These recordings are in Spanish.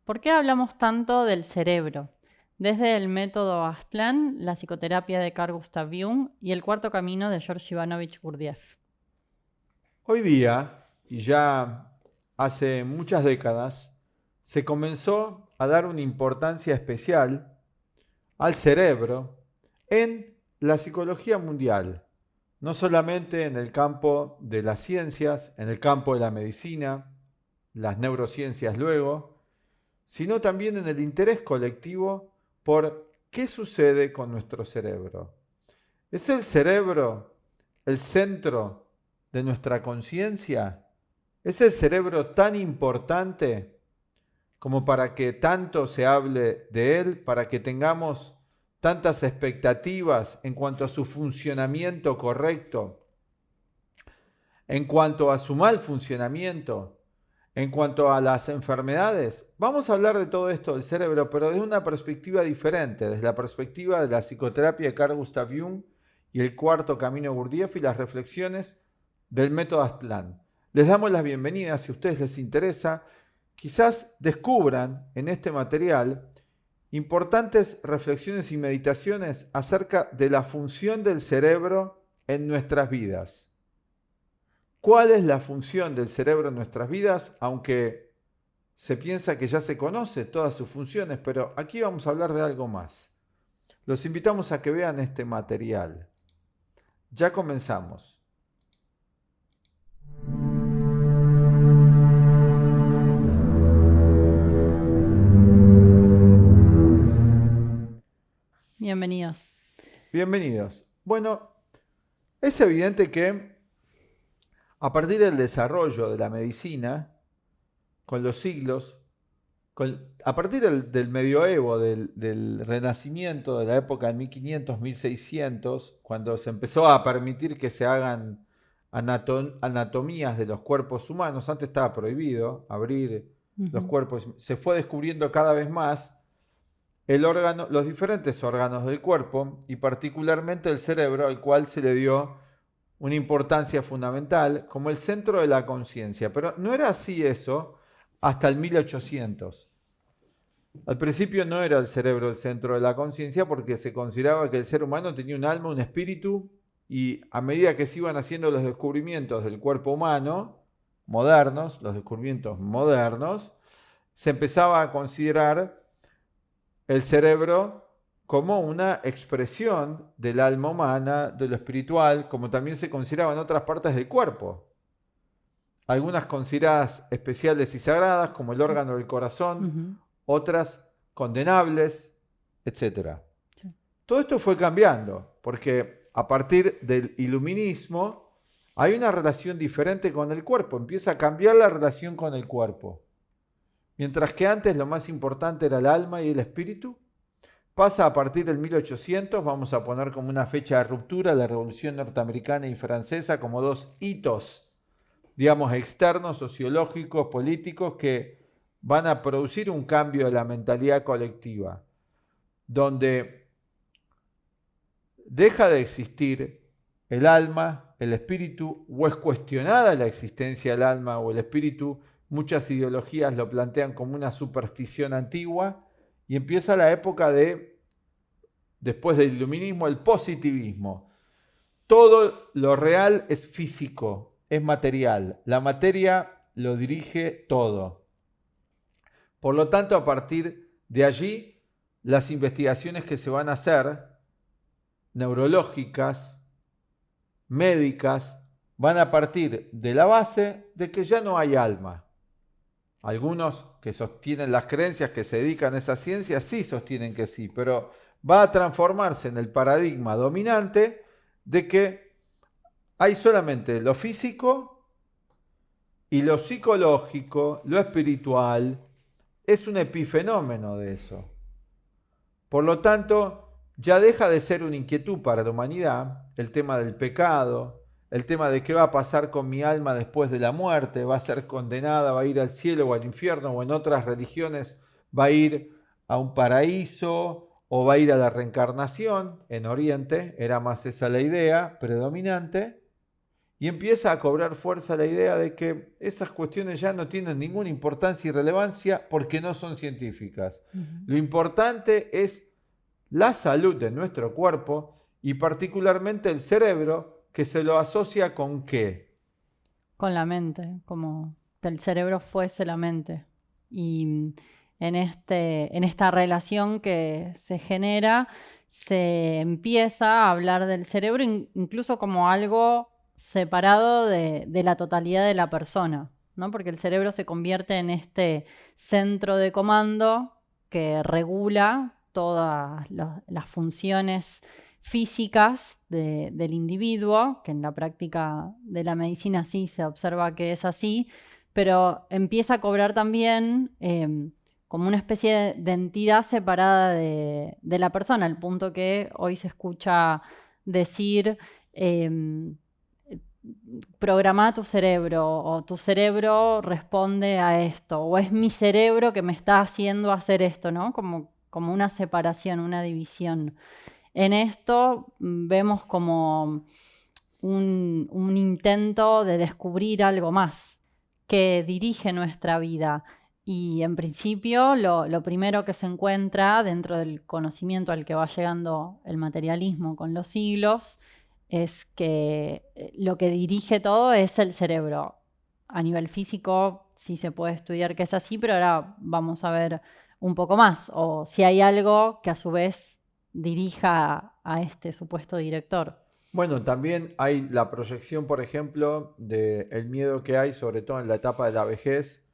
¿Por qué hablamos tanto del cerebro? Desde el método Aztlán, la psicoterapia de Carl Gustav Jung y el cuarto camino de George Ivanovich Gurdjieff. Hoy día, y ya hace muchas décadas, se comenzó a dar una importancia especial al cerebro en la psicología mundial, no solamente en el campo de las ciencias, en el campo de la medicina, las neurociencias luego, sino también en el interés colectivo por qué sucede con nuestro cerebro. ¿Es el cerebro el centro de nuestra conciencia? ¿Es el cerebro tan importante como para que tanto se hable de él, para que tengamos tantas expectativas en cuanto a su funcionamiento correcto, en cuanto a su mal funcionamiento, en cuanto a las enfermedades? Vamos a hablar de todo esto del cerebro, pero desde una perspectiva diferente, desde la perspectiva de la psicoterapia de Carl Gustav Jung y el cuarto camino Gurdjieff y las reflexiones del método Aztlán. Les damos las bienvenidas, si a ustedes les interesa, quizás descubran en este material importantes reflexiones y meditaciones acerca de la función del cerebro en nuestras vidas. ¿Cuál es la función del cerebro en nuestras vidas? Aunque se piensa que ya se conoce todas sus funciones, pero aquí vamos a hablar de algo más. Los invitamos a que vean este material. Ya comenzamos. Bienvenidos. Bienvenidos. Bueno, es evidente que a partir del desarrollo de la medicina, con los siglos, a partir del medioevo, del renacimiento, de la época de 1500, 1600, cuando se empezó a permitir que se hagan anatomías de los cuerpos humanos, antes estaba prohibido abrir los cuerpos, se fue descubriendo cada vez más los diferentes órganos del cuerpo y particularmente el cerebro, al cual se le dio una importancia fundamental como el centro de la conciencia. Pero no era así eso hasta el 1800. Al principio no era el cerebro el centro de la conciencia porque se consideraba que el ser humano tenía un alma, un espíritu, y a medida que se iban haciendo los descubrimientos del cuerpo humano, modernos, los descubrimientos modernos, se empezaba a considerar el cerebro como una expresión del alma humana, de lo espiritual, como también se consideraba en otras partes del cuerpo. Algunas consideradas especiales y sagradas, como el órgano del corazón, otras condenables, etc. Sí. Todo esto fue cambiando, porque a partir del iluminismo hay una relación diferente con el cuerpo, empieza a cambiar la relación con el cuerpo. Mientras que antes lo más importante era el alma y el espíritu, pasa a partir del 1800, vamos a poner como una fecha de ruptura la Revolución Norteamericana y Francesa, como dos hitos, digamos, externos, sociológicos, políticos, que van a producir un cambio de la mentalidad colectiva, donde deja de existir el alma, el espíritu, o es cuestionada la existencia del alma o el espíritu. Muchas ideologías lo plantean como una superstición antigua y empieza la época después del iluminismo, el positivismo. Todo lo real es físico, es material. La materia lo dirige todo. Por lo tanto, a partir de allí, las investigaciones que se van a hacer, neurológicas, médicas, van a partir de la base de que ya no hay alma. Algunos que sostienen las creencias, que se dedican a esa ciencia, sí sostienen que sí, pero va a transformarse en el paradigma dominante de que hay solamente lo físico y lo psicológico, lo espiritual, es un epifenómeno de eso. Por lo tanto, ya deja de ser una inquietud para la humanidad el tema del pecado, el tema de qué va a pasar con mi alma después de la muerte, va a ser condenada, va a ir al cielo o al infierno, o en otras religiones va a ir a un paraíso o va a ir a la reencarnación. En Oriente era más esa la idea predominante, y empieza a cobrar fuerza la idea de que esas cuestiones ya no tienen ninguna importancia y relevancia porque no son científicas. Lo importante es la salud de nuestro cuerpo y particularmente el cerebro, que se lo asocia con ¿qué? Con la mente, como que el cerebro fuese la mente. Y en esta relación que se genera, se empieza a hablar del cerebro incluso como algo separado de la totalidad de la persona, ¿no? Porque el cerebro se convierte en este centro de comando que regula todas las funciones físicas del individuo, que en la práctica de la medicina sí se observa que es así, pero empieza a cobrar también como una especie de entidad separada de la persona, al punto que hoy se escucha decir programa tu cerebro, o tu cerebro responde a esto, o es mi cerebro que me está haciendo hacer esto, ¿no? Como una separación, una división. En esto vemos como un intento de descubrir algo más que dirige nuestra vida. Y en principio lo primero que se encuentra dentro del conocimiento al que va llegando el materialismo con los siglos es que lo que dirige todo es el cerebro. A nivel físico sí se puede estudiar que es así, pero ahora vamos a ver un poco más, o si hay algo que a su vez dirija a este supuesto director. Bueno, también hay la proyección, por ejemplo, del miedo que hay, sobre todo en la etapa de la vejez,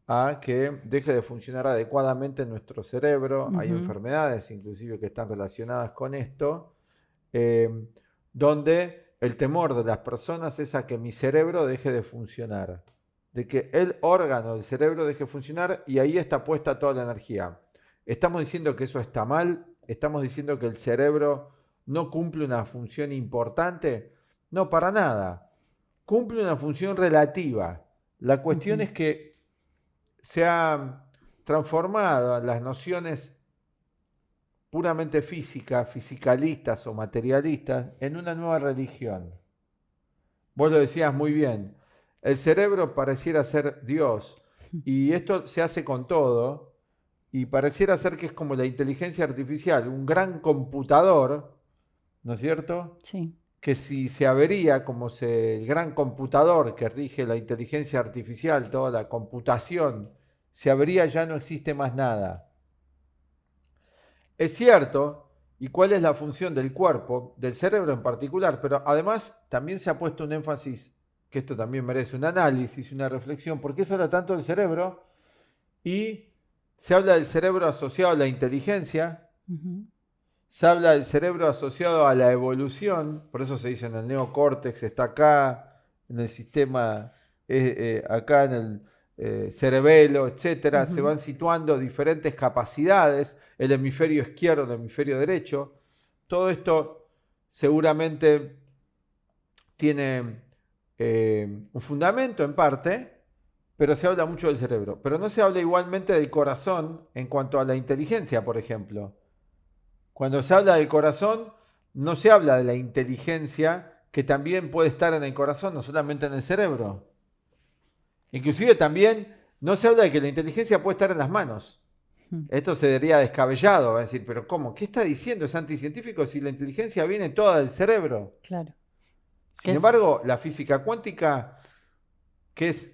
a que deje de funcionar adecuadamente nuestro cerebro. Hay enfermedades inclusive que están relacionadas con esto, eh, donde el temor de las personas es a que mi cerebro deje de funcionar, de que el órgano del cerebro deje de funcionar y ahí está puesta toda la energía. ¿Estamos diciendo que eso está mal? ¿Estamos diciendo que el cerebro no cumple una función importante? No, para nada. Cumple una función relativa. La cuestión es que se han transformado las nociones puramente físicas, fisicalistas o materialistas en una nueva religión. Vos lo decías muy bien, el cerebro pareciera ser Dios y esto se hace con todo y pareciera ser que es como la inteligencia artificial, un gran computador, ¿no es cierto? Sí. Que si se avería como el gran computador que rige la inteligencia artificial, toda la computación, se avería, ya no existe más nada. Es cierto, ¿y cuál es la función del cuerpo, del cerebro en particular? Pero además también se ha puesto un énfasis, que esto también merece un análisis, una reflexión, ¿por qué se habla tanto del cerebro? Y se habla del cerebro asociado a la inteligencia, se habla del cerebro asociado a la evolución, por eso se dice en el neocórtex, está acá, en el sistema, acá en el cerebelo, etcétera, se van situando diferentes capacidades, el hemisferio izquierdo, el hemisferio derecho. Todo esto seguramente tiene un fundamento en parte, pero se habla mucho del cerebro. Pero no se habla igualmente del corazón en cuanto a la inteligencia, por ejemplo. Cuando se habla del corazón, no se habla de la inteligencia que también puede estar en el corazón, no solamente en el cerebro. Inclusive también no se habla de que la inteligencia puede estar en las manos. Esto se diría descabellado, va a decir, pero ¿cómo? ¿Qué está diciendo? Es anticientífico si la inteligencia viene toda del cerebro. Claro. Sin embargo, la física cuántica, que es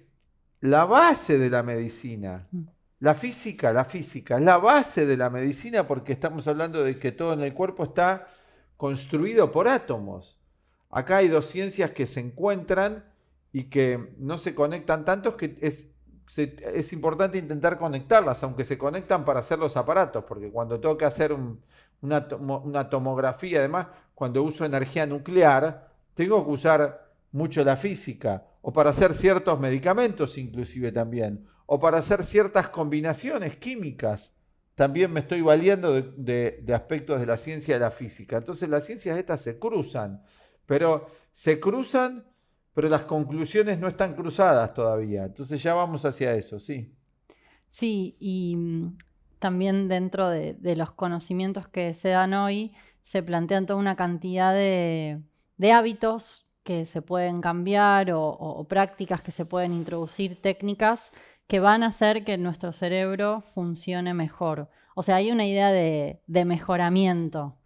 la base de la medicina, la física es la base de la medicina porque estamos hablando de que todo en el cuerpo está construido por átomos. Acá hay dos ciencias que se encuentran y que no se conectan tanto, que es importante intentar conectarlas, aunque se conectan para hacer los aparatos, porque cuando tengo que hacer una tomografía, además, cuando uso energía nuclear, tengo que usar mucho la física, o para hacer ciertos medicamentos inclusive también, o para hacer ciertas combinaciones químicas, también me estoy valiendo de aspectos de la ciencia y de la física. Entonces las ciencias estas se cruzan, pero las conclusiones no están cruzadas todavía. Entonces ya vamos hacia eso, sí. Sí, y también dentro de los conocimientos que se dan hoy, se plantean toda una cantidad de hábitos que se pueden cambiar o prácticas que se pueden introducir, técnicas que van a hacer que nuestro cerebro funcione mejor. O sea, hay una idea de mejoramiento.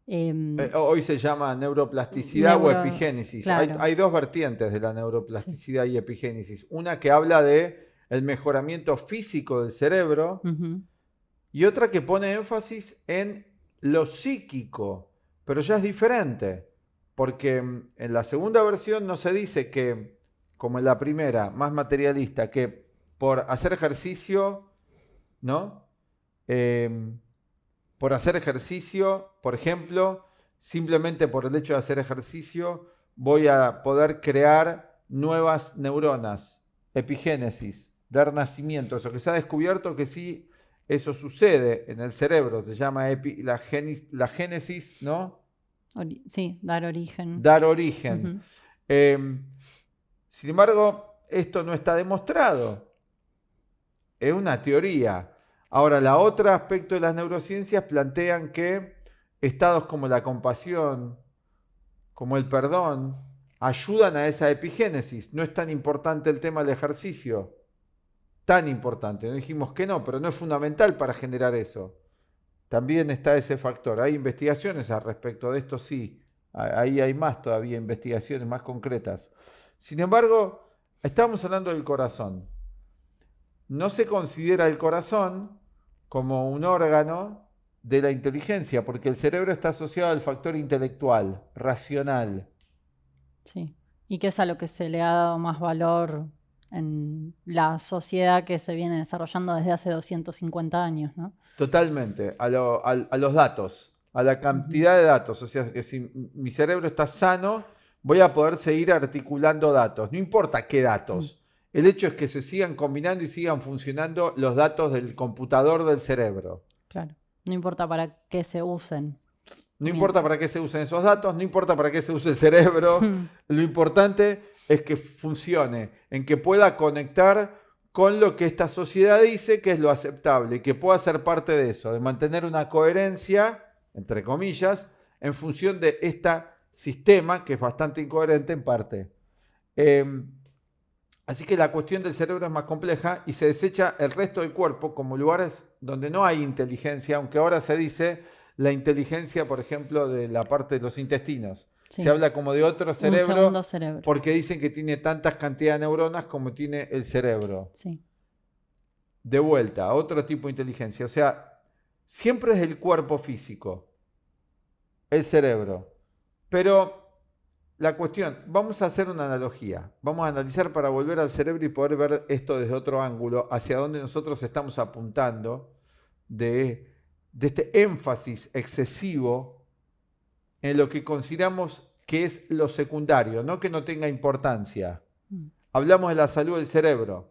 Hoy se llama neuroplasticidad o epigénesis. Claro. Hay dos vertientes de la neuroplasticidad Sí. y epigénesis. Una que habla de el mejoramiento físico del cerebro y otra que pone énfasis en lo psíquico, pero ya es diferente, porque en la segunda versión no se dice que, como en la primera, más materialista, que por hacer ejercicio, ¿no? Por hacer ejercicio, por ejemplo, simplemente por el hecho de hacer ejercicio, voy a poder crear nuevas neuronas, epigénesis, dar nacimiento. Eso que se ha descubierto que sí, eso sucede en el cerebro, se llama la génesis, ¿no? Sí, dar origen. Dar origen. Sin embargo, esto no está demostrado. Es una teoría. Ahora, la otro aspecto de las neurociencias plantean que estados como la compasión, como el perdón, ayudan a esa epigénesis. No es tan importante el tema del ejercicio. Tan importante. No dijimos que no, pero no es fundamental para generar eso. También está ese factor. Hay investigaciones al respecto de esto, sí. Ahí hay más todavía, investigaciones más concretas. Sin embargo, estamos hablando del corazón. No se considera el corazón como un órgano de la inteligencia, porque el cerebro está asociado al factor intelectual, racional. Sí, y que es a lo que se le ha dado más valor en la sociedad que se viene desarrollando desde hace 250 años, ¿no? Totalmente, a los datos, a la cantidad de datos. O sea, que si mi cerebro está sano, voy a poder seguir articulando datos, no importa qué datos. El hecho es que se sigan combinando y sigan funcionando los datos del computador del cerebro. Claro, no importa para qué se usen. No importa para qué se usen esos datos, no importa para qué se use el cerebro. Lo importante es que funcione, en que pueda conectar con lo que esta sociedad dice que es lo aceptable y que pueda ser parte de eso, de mantener una coherencia, entre comillas, en función de este sistema que es bastante incoherente en parte. Así que la cuestión del cerebro es más compleja y se desecha el resto del cuerpo como lugares donde no hay inteligencia, aunque ahora se dice la inteligencia, por ejemplo, de la parte de los intestinos. Sí. Se habla como de otro cerebro, un segundo cerebro, porque dicen que tiene tantas cantidades de neuronas como tiene el cerebro. Sí. De vuelta, otro tipo de inteligencia. O sea, siempre es el cuerpo físico, el cerebro. Pero la cuestión, vamos a hacer una analogía, vamos a analizar para volver al cerebro y poder ver esto desde otro ángulo, hacia donde nosotros estamos apuntando de este énfasis excesivo en lo que consideramos que es lo secundario, no que no tenga importancia. Hablamos de la salud del cerebro,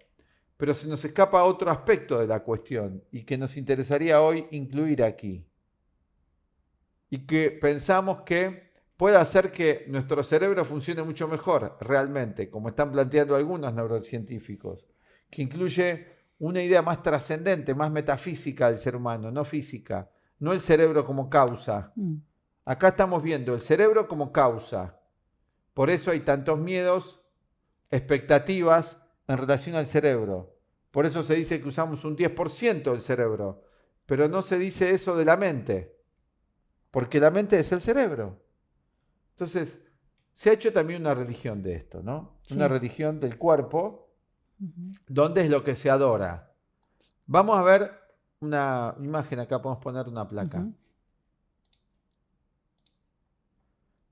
pero se nos escapa otro aspecto de la cuestión y que nos interesaría hoy incluir aquí. Y que pensamos que puede hacer que nuestro cerebro funcione mucho mejor, realmente, como están planteando algunos neurocientíficos, que incluye una idea más trascendente, más metafísica del ser humano, no física, no el cerebro como causa. Acá estamos viendo el cerebro como causa. Por eso hay tantos miedos, expectativas en relación al cerebro. Por eso se dice que usamos un 10% del cerebro, pero no se dice eso de la mente, porque la mente es el cerebro. Entonces, se ha hecho también una religión de esto, ¿no? Sí. Una religión del cuerpo, donde es lo que se adora. Vamos a ver una imagen, acá podemos poner una placa.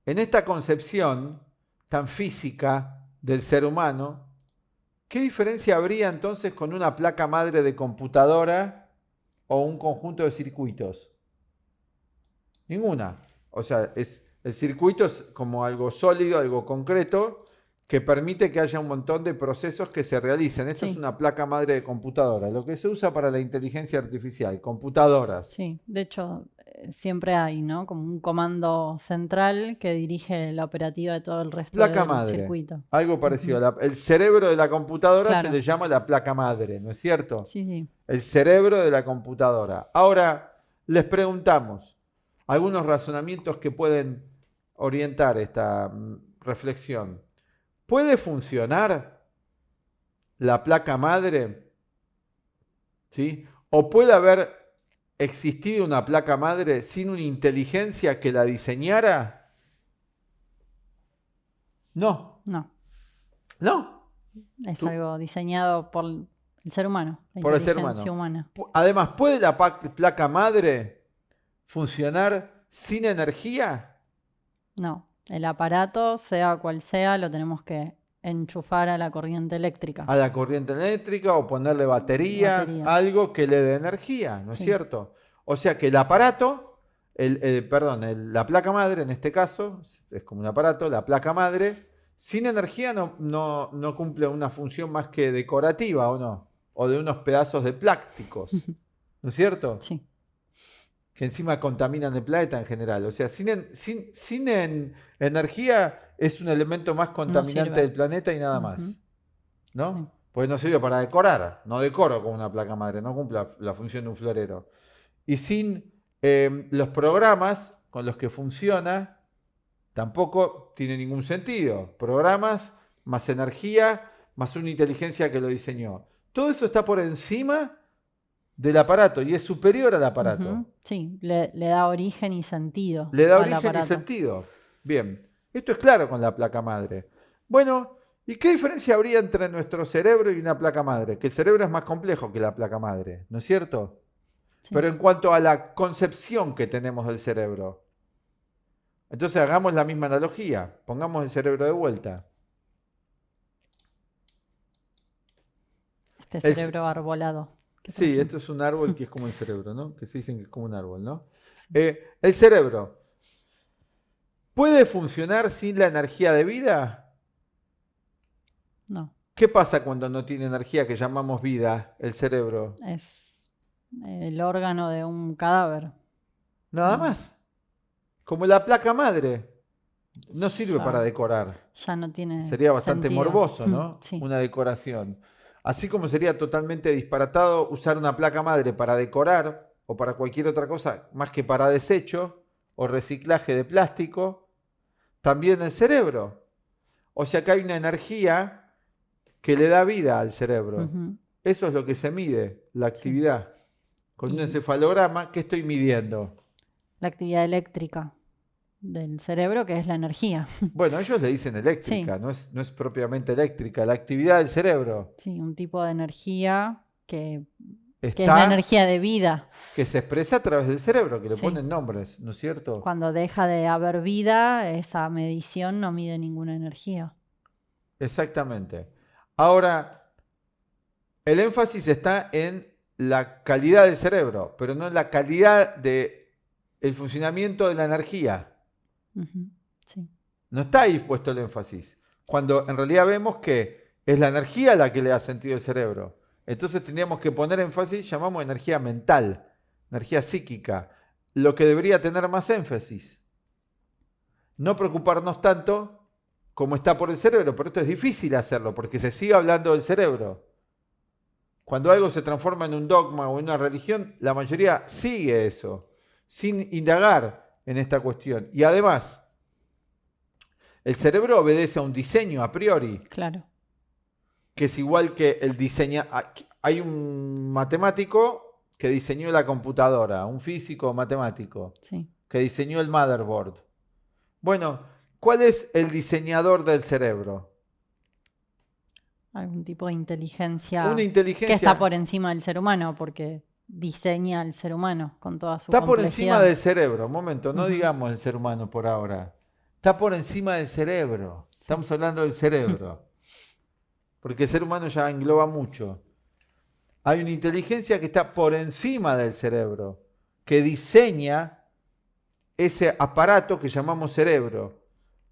En esta concepción tan física del ser humano, ¿qué diferencia habría entonces con una placa madre de computadora o un conjunto de circuitos? Ninguna. O sea, el circuito es como algo sólido, algo concreto, que permite que haya un montón de procesos que se realicen. Esto es una placa madre de computadora, lo que se usa para la inteligencia artificial, computadoras. Sí, de hecho, siempre hay, ¿no? Como un comando central que dirige la operativa de todo el resto del circuito. Algo parecido. El cerebro de la computadora se le llama la placa madre, ¿no es cierto? Sí. El cerebro de la computadora. Ahora, les preguntamos algunos razonamientos que pueden orientar esta reflexión. ¿Puede funcionar la placa madre? ¿Sí? ¿O puede haber existido una placa madre sin una inteligencia que la diseñara? No. No, No. es Tú- algo diseñado por el ser humano, la por el ser inteligencia humano. humana. Además, ¿puede la placa madre funcionar sin energía? No, el aparato, sea cual sea, lo tenemos que enchufar a la corriente eléctrica. A la corriente eléctrica o ponerle baterías, Baterías. algo que le dé energía, ¿no es Sí. cierto? O sea que el aparato, la placa madre en este caso, es como un aparato, la placa madre, sin energía no cumple una función más que decorativa, ¿o no? O de unos pedazos de plásticos, ¿no es cierto? Sí, Que encima contaminan el planeta en general. O sea, sin energía es un elemento más contaminante sirve. del planeta y nada Ujú. más. ¿No? Sí. Pues no sirve para decorar. No decoro con una placa madre, no cumple la función de un florero. Y sin los programas con los que funciona, tampoco tiene ningún sentido. Programas más energía más una inteligencia que lo diseñó. Todo eso está por encima del aparato y es superior al aparato. Ujú. Sí, le da origen y sentido Le da al origen y aparato. sentido. Bien, esto es claro con la placa madre. Bueno, ¿y qué diferencia habría entre nuestro cerebro y una placa madre? Que el cerebro es más complejo que la placa madre, ¿no es cierto? Sí. Pero en cuanto a la concepción que tenemos del cerebro. Entonces hagamos la misma analogía. Pongamos el cerebro de vuelta. Este El- cerebro arbolado. que Sí, tenemos. esto es un árbol que es como el cerebro, ¿no? Que se dicen que es como un árbol, ¿no? Sí. El cerebro, ¿puede funcionar sin la energía de vida? No, ¿Qué pasa cuando no tiene energía que llamamos vida, el cerebro? es el órgano de un cadáver. Nada Mm. más. Como la placa madre. No sirve Ya. para decorar. Ya no tiene Sería bastante sentido. morboso, ¿no? Sí, Una decoración. Así como sería totalmente disparatado usar una placa madre para decorar o para cualquier otra cosa más que para desecho o reciclaje de plástico, también el cerebro. O sea que hay una energía que le da vida al cerebro. ujú, Eso es lo que se mide, la actividad. Con un Y- encefalograma, ¿qué estoy midiendo? la actividad eléctrica del cerebro, que es la energía. Bueno, ellos le dicen eléctrica, no es propiamente eléctrica, la actividad del cerebro Sí, un tipo de energía que es la está, energía de vida. que se expresa a través del cerebro, que le Sí. ponen nombres, ¿no es cierto? Cuando deja de haber vida, esa medición no mide ninguna energía. Exactamente. Ahora, el énfasis está en la calidad del cerebro, pero no en la calidad del funcionamiento de la energía. Ujú, sí. No está ahí puesto el énfasis. Cuando en realidad vemos que es la energía la que le da sentido al cerebro. Entonces tendríamos que poner énfasis, llamamos energía mental, energía psíquica, lo que debería tener más énfasis. No preocuparnos tanto como está por el cerebro, pero esto es difícil hacerlo porque se sigue hablando del cerebro. Cuando algo se transforma en un dogma o en una religión, la mayoría sigue eso, sin indagar en esta cuestión. Y además, el cerebro obedece a un diseño a priori, Claro. que es igual que el diseño. Hay un matemático que diseñó la computadora, un físico matemático, Sí. que diseñó el motherboard. Bueno, ¿cuál es el diseñador del cerebro? Algún tipo de inteligencia Una que inteligencia. está por encima del ser humano, porque diseña al ser humano con toda su Está por encima complejidad. del cerebro. Un momento, no Ujú. digamos el ser humano por ahora. Está por encima del cerebro. Estamos hablando del cerebro. Porque el ser humano ya engloba mucho. Hay una inteligencia que está por encima del cerebro, que diseña ese aparato que llamamos cerebro,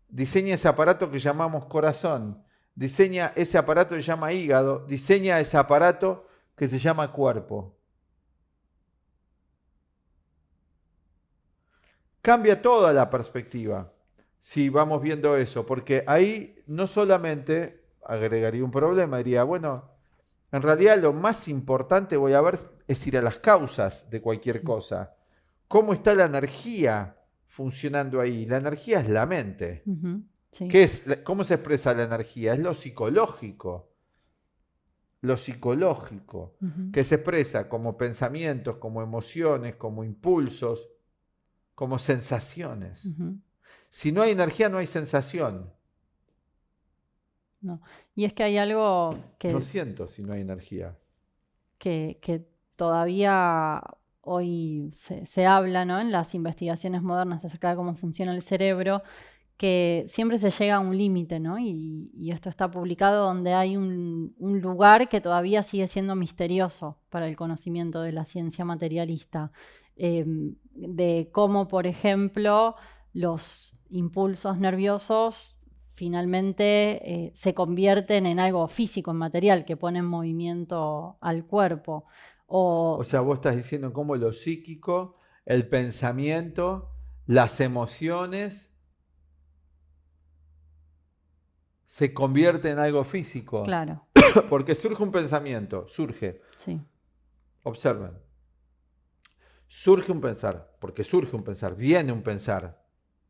diseña ese aparato que llamamos corazón, diseña ese aparato que se llama hígado, diseña ese aparato que se llama cuerpo. Cambia toda la perspectiva si vamos viendo eso, porque ahí no solamente agregaría un problema, diría, bueno, en realidad lo más importante voy a ver es ir a las causas de cualquier cosa. ¿Cómo está la energía funcionando ahí? La energía es la mente. Ujú. Sí. ¿Cómo se expresa la energía? Es lo psicológico. Lo psicológico, que se expresa como pensamientos, como emociones, como impulsos, como sensaciones. Si no hay energía, no hay sensación. No. Y es que hay algo No siento si no hay energía. que todavía hoy se habla, ¿no? En las investigaciones modernas acerca de cómo funciona el cerebro, que siempre se llega a un límite, ¿no? Y esto está publicado donde hay un lugar que todavía sigue siendo misterioso para el conocimiento de la ciencia materialista, de cómo, por ejemplo, los impulsos nerviosos finalmente se convierten en algo físico, en material, que pone en movimiento al cuerpo. O sea, vos estás diciendo cómo lo psíquico, el pensamiento, las emociones se convierte en algo físico. Claro. Porque surge un pensamiento, surge. Sí. Observen. Surge un pensar, porque surge un pensar, viene un pensar,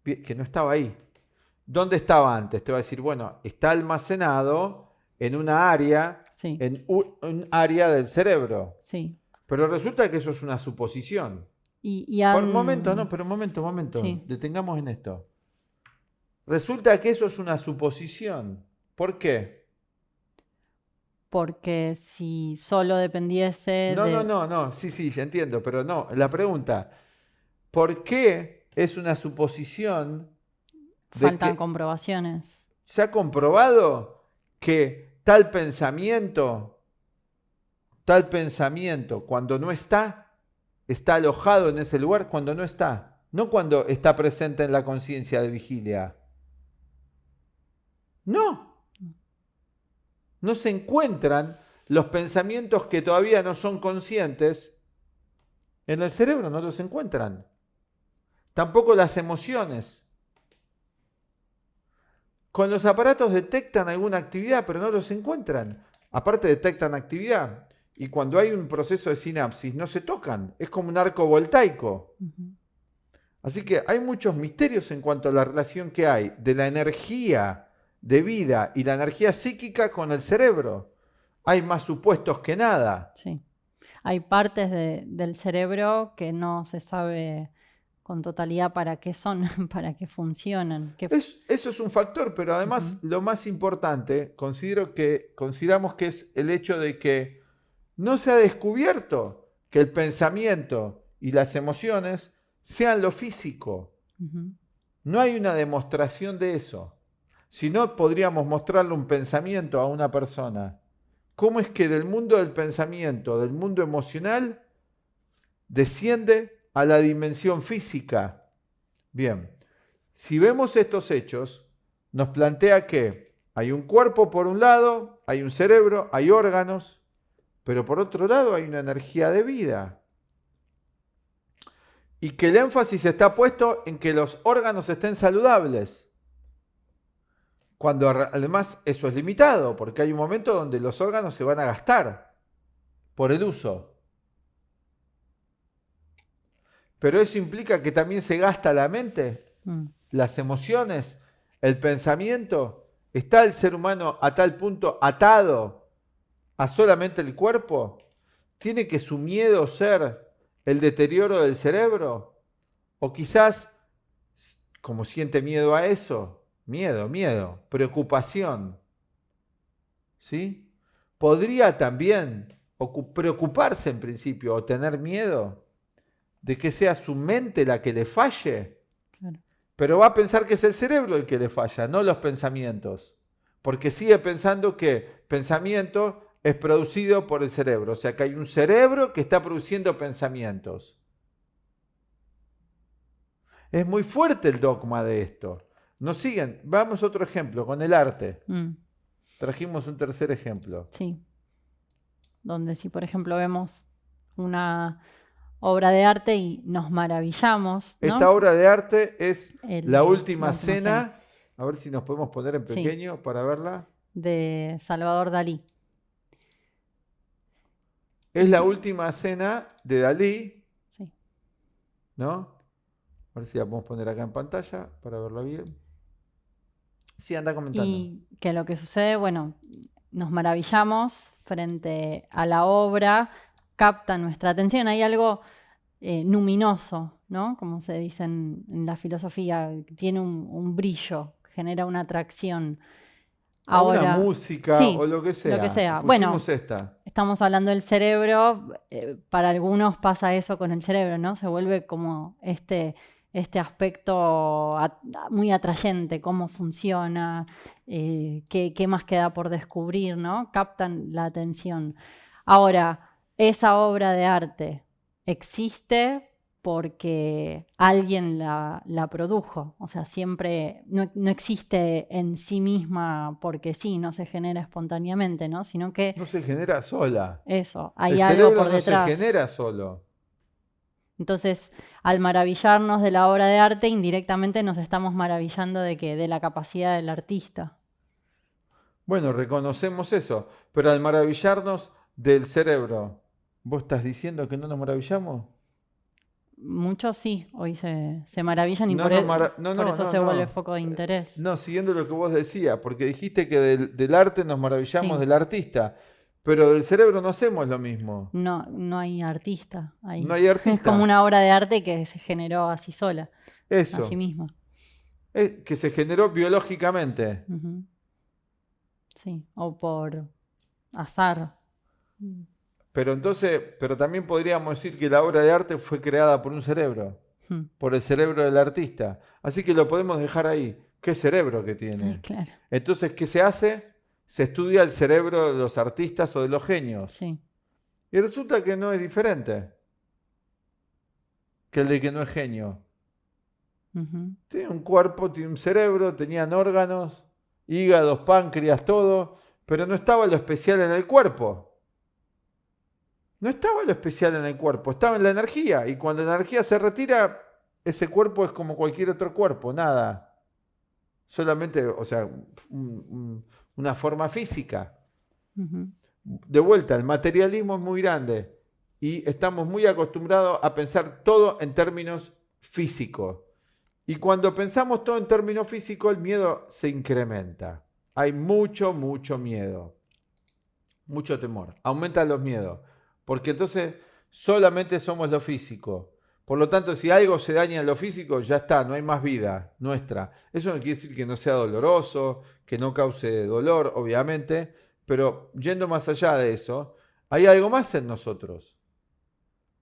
que no estaba ahí. ¿Dónde estaba antes? Te voy a decir, bueno, está almacenado en una área, Sí. en un área del cerebro. Sí. Pero resulta que eso es una suposición. Por un momento, no, pero un momento. Sí. Detengamos en esto. Resulta que eso es una suposición. ¿Por qué? Porque si solo dependiese No, sí, ya entiendo, pero no, la pregunta, ¿por qué es una suposición de faltan que comprobaciones. se ha comprobado que tal pensamiento, cuando no está alojado en ese lugar cuando no está, no cuando está presente en la conciencia de vigilia? No se encuentran los pensamientos que todavía no son conscientes en el cerebro, no los encuentran. Tampoco las emociones. Con los aparatos detectan alguna actividad, pero no los encuentran. Aparte detectan actividad. Y cuando hay un proceso de sinapsis, no se tocan. Es como un arco voltaico. Así que hay muchos misterios en cuanto a la relación que hay de la energía de vida y la energía psíquica con el cerebro. Hay más supuestos que nada. Sí. Hay partes del cerebro que no se sabe con totalidad para qué son, para qué funcionan. Eso es un factor, pero además lo más importante, consideramos que es el hecho de que no se ha descubierto que el pensamiento y las emociones sean lo físico. No hay una demostración de eso. Si no, podríamos mostrarle un pensamiento a una persona. ¿Cómo es que del mundo del pensamiento, del mundo emocional, desciende a la dimensión física? Bien, si vemos estos hechos, nos plantea que hay un cuerpo por un lado, hay un cerebro, hay órganos, pero por otro lado hay una energía de vida. Y que el énfasis está puesto en que los órganos estén saludables. Cuando además eso es limitado, porque hay un momento donde los órganos se van a gastar por el uso. Pero eso implica que también se gasta la mente, las emociones, el pensamiento. ¿Está el ser humano a tal punto atado a solamente el cuerpo? ¿Tiene que su miedo ser el deterioro del cerebro? O quizás, como siente miedo a eso, miedo, preocupación, ¿sí? Podría también preocuparse en principio o tener miedo de que sea su mente la que le falle, claro. Pero va a pensar que es el cerebro el que le falla, no los pensamientos, porque sigue pensando que pensamiento es producido por el cerebro, o sea que hay un cerebro que está produciendo pensamientos. Es muy fuerte el dogma de esto. Nos siguen. Vamos a otro ejemplo, con el arte. Trajimos un tercer ejemplo. Sí. Donde si, por ejemplo, vemos una obra de arte y nos maravillamos, ¿no? Esta obra de arte es La Última Cena. A ver si nos podemos poner en pequeño para verla. De Salvador Dalí. Es La Última Cena de Dalí. Sí. ¿No? A ver si la podemos poner acá en pantalla para verla bien. Sí, anda comentando. Y que lo que sucede, bueno, nos maravillamos frente a la obra, capta nuestra atención. Hay algo luminoso, ¿no? Como se dice en la filosofía, tiene un brillo, genera una atracción. O una Ahora, música o sí, lo que lo que sea. Si sea. Bueno, pusimos esta. estamos hablando del cerebro, para algunos pasa eso con el cerebro, ¿no? Se vuelve como este aspecto muy atrayente, cómo funciona, qué más queda por descubrir, ¿no? Captan la atención. Ahora, esa obra de arte existe porque alguien la produjo. O sea, siempre no existe en sí misma porque sí, no se genera espontáneamente, ¿no? Sino que No se genera sola. eso, El hay algo cerebro por no se detrás. genera solo. Entonces, al maravillarnos de la obra de arte, indirectamente nos estamos maravillando de que, de la capacidad del artista. Bueno, reconocemos eso, pero al maravillarnos del cerebro, ¿vos estás diciendo que no nos maravillamos? Muchos sí, hoy se maravillan y No, no, no, por no, eso no, se vuelve no. foco de interés. No, siguiendo lo que vos decías, porque dijiste que del arte nos maravillamos Sí, del artista, pero del cerebro no hacemos lo mismo. no hay artista No ahí. hay Es como artista. una obra de arte que se generó así sola, a sí Eso, misma. que se generó biológicamente. Ujú. Sí, o por azar. Mm. Pero entonces, pero también podríamos decir que la obra de arte fue creada por un cerebro, Mm. por el cerebro del artista. Así que lo podemos dejar ahí. ¿Qué cerebro que tiene? Claro, Entonces, ¿qué se hace? Se estudia el cerebro de los artistas o de los genios. sí. Y resulta que no es diferente que el de que no es genio. Ujú. Tiene un cuerpo, tiene un cerebro, tenían órganos, hígados, páncreas, todo, pero no estaba lo especial en el cuerpo. No estaba lo especial en el cuerpo, estaba en la energía. Y cuando la energía se retira, ese cuerpo es como cualquier otro cuerpo, nada. Solamente, o sea, una forma física. Ujú. De vuelta, el materialismo es muy grande y estamos muy acostumbrados a pensar todo en términos físicos. Y cuando pensamos todo en términos físicos, el miedo se incrementa. Hay mucho, mucho miedo, mucho temor. Aumentan los miedos, porque entonces solamente somos lo físico. Por lo tanto, si algo se daña en lo físico, ya está, no hay más vida nuestra. Eso no quiere decir que no sea doloroso, que no cause dolor, obviamente, pero yendo más allá de eso, hay algo más en nosotros.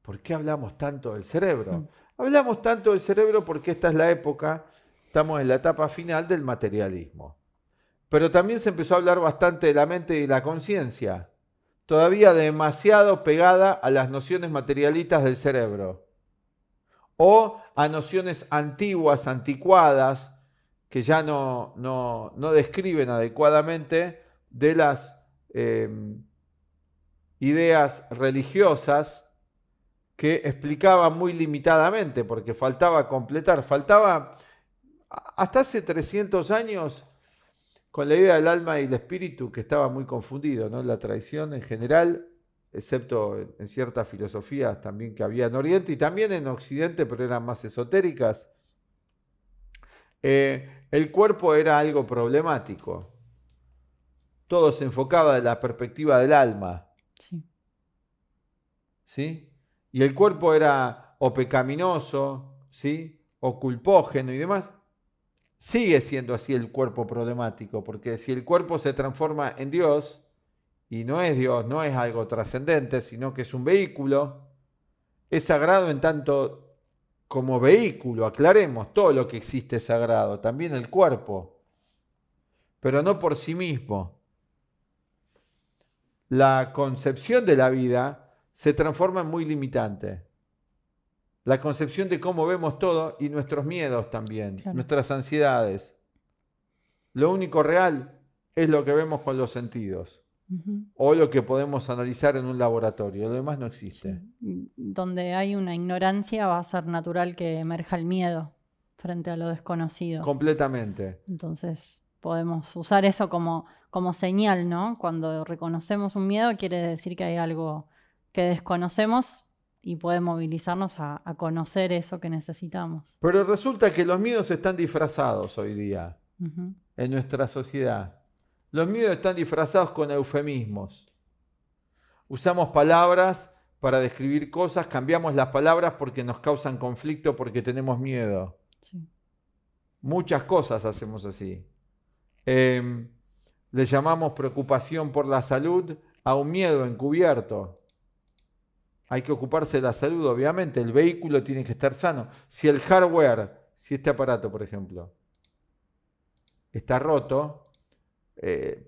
¿Por qué hablamos tanto del cerebro? Mm. Hablamos tanto del cerebro porque esta es la época, estamos en la etapa final del materialismo. Pero también se empezó a hablar bastante de la mente y la conciencia, todavía demasiado pegada a las nociones materialistas del cerebro o a nociones antiguas, anticuadas, que ya no describen adecuadamente de las ideas religiosas que explicaban muy limitadamente, porque faltaba completar, faltaba hasta hace 300 años con la idea del alma y el espíritu, que estaba muy confundido, ¿no? La tradición en general, excepto en ciertas filosofías también que había en Oriente y también en Occidente, pero eran más esotéricas, el cuerpo era algo problemático. Todo se enfocaba desde la perspectiva del alma, Sí. ¿sí? Y el cuerpo era o pecaminoso, ¿sí? O culpógeno y demás. Sigue siendo así el cuerpo problemático, porque si el cuerpo se transforma en Dios, y no es Dios, no es algo trascendente, sino que es un vehículo, es sagrado en tanto como vehículo, aclaremos, todo lo que existe es sagrado, también el cuerpo, pero no por sí mismo. La concepción de la vida se transforma en muy limitante. La concepción de cómo vemos todo y nuestros miedos también, Claro. nuestras ansiedades. Lo único real es lo que vemos con los sentidos Ujú. o lo que podemos analizar en un laboratorio. Lo demás no existe. Sí. Donde hay una ignorancia va a ser natural que emerja el miedo frente a lo desconocido. Completamente. Entonces podemos usar eso como señal, ¿no? Cuando reconocemos un miedo quiere decir que hay algo que desconocemos y puede movilizarnos a conocer eso que necesitamos. Pero resulta que los miedos están disfrazados hoy día. Ujú. en nuestra sociedad. Los miedos están disfrazados con eufemismos. Usamos palabras para describir cosas, cambiamos las palabras porque nos causan conflicto, porque tenemos miedo. Sí. Muchas cosas hacemos así. Le llamamos preocupación por la salud a un miedo encubierto. Hay que ocuparse de la salud, obviamente. El vehículo tiene que estar sano. Si el hardware, si este aparato, por ejemplo, está roto,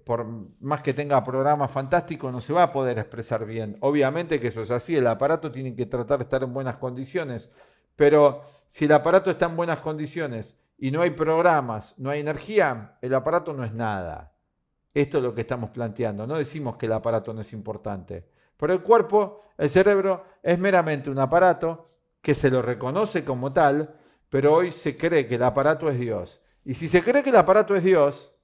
por más que tenga programas fantásticos, no se va a poder expresar bien. Obviamente que eso es así. El aparato tiene que tratar de estar en buenas condiciones. Pero si el aparato está en buenas condiciones y no hay programas, no hay energía, el aparato no es nada. Esto es lo que estamos planteando. No decimos que el aparato no es importante. Pero el cuerpo, el cerebro, es meramente un aparato que se lo reconoce como tal, pero hoy se cree que el aparato es Dios. Y si se cree que el aparato es Dios,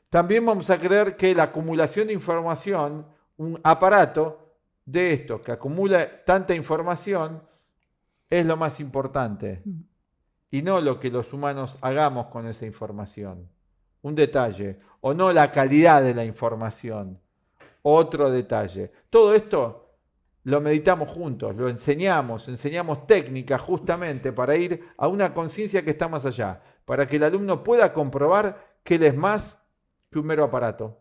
también vamos a creer que la acumulación de información, un aparato de esto que acumula tanta información, es lo más importante. Y no lo que los humanos hagamos con esa información. Un detalle. O no la calidad de la información. Otro detalle. Todo esto lo meditamos juntos, lo enseñamos técnicas justamente para ir a una conciencia que está más allá, para que el alumno pueda comprobar que él es más que un mero aparato.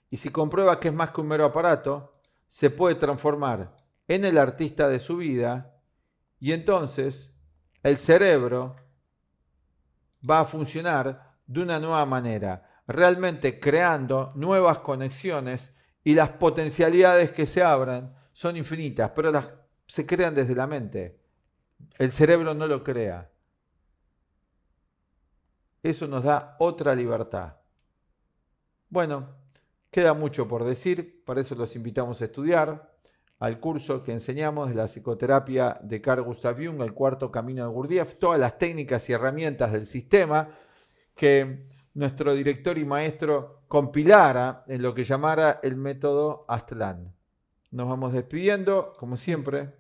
Y si comprueba que es más que un mero aparato, se puede transformar en el artista de su vida y entonces el cerebro va a funcionar de una nueva manera, realmente creando nuevas conexiones y las potencialidades que se abran son infinitas, pero se crean desde la mente. El cerebro no lo crea. Eso nos da otra libertad. Bueno, queda mucho por decir, para eso los invitamos a estudiar al curso que enseñamos de la psicoterapia de Carl Gustav Jung, el cuarto camino de Gurdjieff, todas las técnicas y herramientas del sistema que nuestro director y maestro compilara en lo que llamara el método Aztlán. Nos vamos despidiendo, como siempre.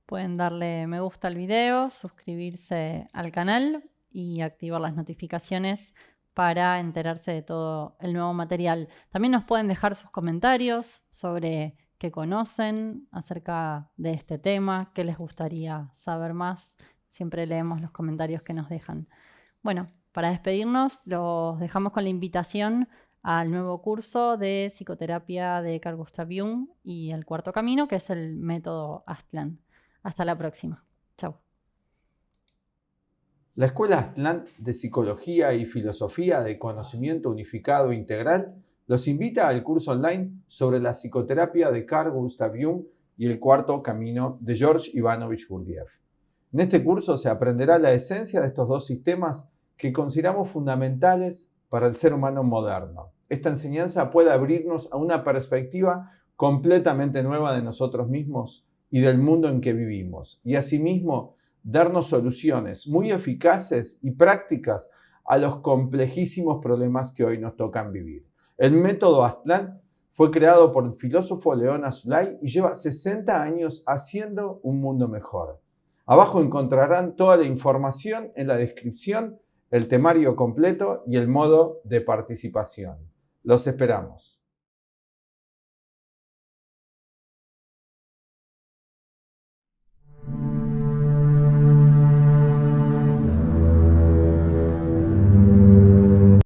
Pueden darle me gusta al video, suscribirse al canal y activar las notificaciones para enterarse de todo el nuevo material. También nos pueden dejar sus comentarios sobre qué conocen acerca de este tema, qué les gustaría saber más. Siempre leemos los comentarios que nos dejan. Bueno, para despedirnos, los dejamos con la invitación al nuevo curso de psicoterapia de Carl Gustav Jung y el cuarto camino, que es el método Aztlán. Hasta la próxima. Chau. La Escuela Aztlán de Psicología y Filosofía de Conocimiento Unificado Integral los invita al curso online sobre la psicoterapia de Carl Gustav Jung y el cuarto camino de George Ivanovich Gurdjieff. En este curso se aprenderá la esencia de estos dos sistemas que consideramos fundamentales para el ser humano moderno. Esta enseñanza puede abrirnos a una perspectiva completamente nueva de nosotros mismos y del mundo en que vivimos, y asimismo darnos soluciones muy eficaces y prácticas a los complejísimos problemas que hoy nos tocan vivir. El método Aztlán fue creado por el filósofo León Azulay y lleva 60 años haciendo un mundo mejor. Abajo encontrarán toda la información en la descripción, el temario completo y el modo de participación. Los esperamos.